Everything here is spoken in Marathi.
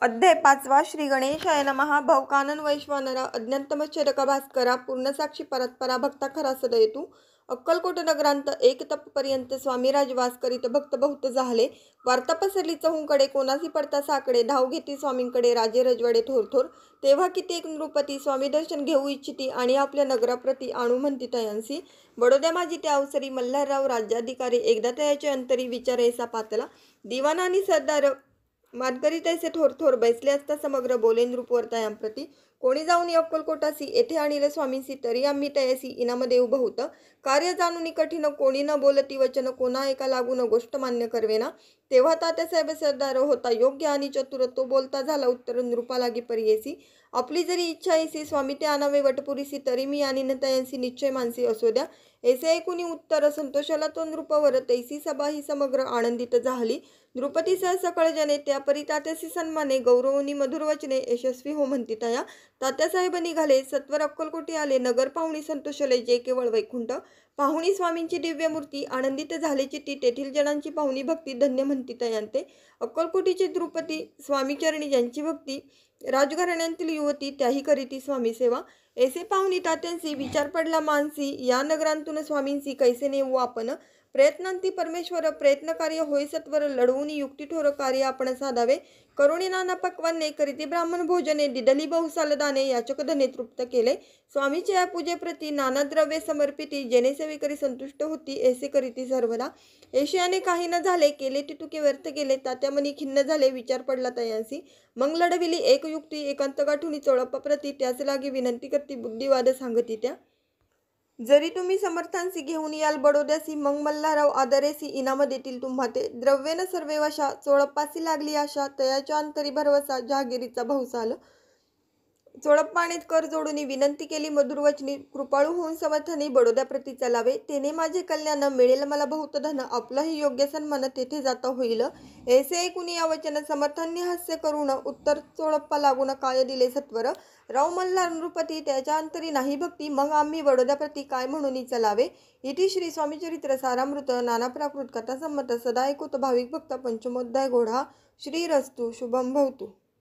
अध्याय 5 श्री गणेशाय नमः भव कानन वैश्वानरा अज्ञातमच्छेदक भास्करा पूर्णसाक्षी परत्परा भक्ता खरा सदयतु अक्कलकोट नगरांत एक तपपर्यंत स्वामी राजवास करीत भक्त बहुत झाले। वार्ता पसरली चहूकडे, कोणासी पडता साकडे, धाव घेती स्वामींकडे राजे रजवाडे थोर तेव्हा कित्येक नृपती स्वामी दर्शन घेऊ इच्छिती आणि आपल्या नगराप्रती आणू म्हणती तयांसी। बडोद्या माझी त्या अवसरी मल्हारराव राज्याधिकारी एकदा तयाचे अंतरी विचारेसा पातला दिवाण आणि सरदार मानकरी तैसे थोर बैसले असता समग्र बोले नृपवर तयांप्रती कोणी जाऊन अक्कलकोटासी येथे आणले स्वामींसी तरी आम्ही तयासी इनाम देऊ बहुत कार्य जाणून कठीण कोणी न बोलती वचन कोणा एका लागून गोष्ट मान्य करवेना। तेव्हा तात्यासाहेब सरदार होता योग्य आणि चतुर तो बोलता झाला उत्तर नृपा लागी परियेसी आपली जरी इच्छा येसी स्वामी ते आणावे वटपुरीसी तरी मी आणि तयांसी निश्चय मानसी असो द्या। ऐसे ऐकून उत्तर संतोषाला तो नृपवर तैसी सभा ही समग्र आनंदित झाली। नृपतीसह सकळ जने त्या परी तात्यासी सन्माने गौरवनी मधुर वचने यशस्वी हो म्हणती तया तात्यासाहेब निघाले सत्वर अक्कलकोटी आले नगर पाहुणी संतोषले जे केवळ वैकुंठ पाहुणी स्वामींची दिव्य मूर्ती आनंदित झाले चित्ती तेथील जनांची पाहुणी भक्ती धन्य म्हणती तयांते अक्कलकोटीचे द्रुपती स्वामी चरणी ज्यांची भक्ती राजघराण्यांतील युवती त्याही करीती स्वामी सेवा। ऐसे पाहुणी तात्यांसी विचार पडला मानसी या नगरांतून स्वामींसी कैसे नेऊ आपण प्रयत्नांती परमेश्वर प्रयत्न कार्य होय सत्वर लढवून युक्तिठोर कार्य आपण साधावे करुणी नाना पक्वाने करीती ब्राह्मण भोजने दिदली बहुसाल दाने याचक धने तृप्त केले स्वामीचे या पूजेप्रती नाना द्रव्ये समर्पिती जेने सेवेकरी संतुष्ट होती ऐसे करीती सर्वदा। ऐशियाने काही न झाले केले टिटुके व्यर्थ गेले तात्यामनी खिन्न झाले विचार पडला तयांसी मग लढविली एक युक्ती एकांत गाठुनी चोळप्पा प्रती त्याच लागी विनंती करती बुद्धिवाद सांगती त्या जरी तुम्ही समर्थांसी घेऊन याल बडोद्यासी मग मल्हारराव आदरेसी इनाम देतील तुम्हा ते द्रव्येन सर्वे वशा चोळप्पासी लागली आशा तयाच्या अंतरी भरवसा जहागिरीचा बहुसाल चोळप्पाने कर जोडून विनंती केली मधुरवचनी कृपाळू होऊन समर्थाने बडोद्या प्रती चलावे तेने माझे कल्याण मिळेल मला बहुत धन आपलाही योग्य सन्मान तेथे जाता होईल। ऐसे ऐकून या वचन समर्थांनी हास्य करून उत्तर चोळप्पा लागून काय दिले सत्वर राव मल्हार नृपती त्याच्या अंतरी नाही भक्ती मग आम्ही बडोद्या प्रती काय म्हणून चलावे। इति श्री स्वामी चरित्र सारामृत नाना प्राकृत कथा संमत सदा ऐकूत भाविक भक्त पंचमोध्याय घोडा श्रीरस्तु शुभम भवतु।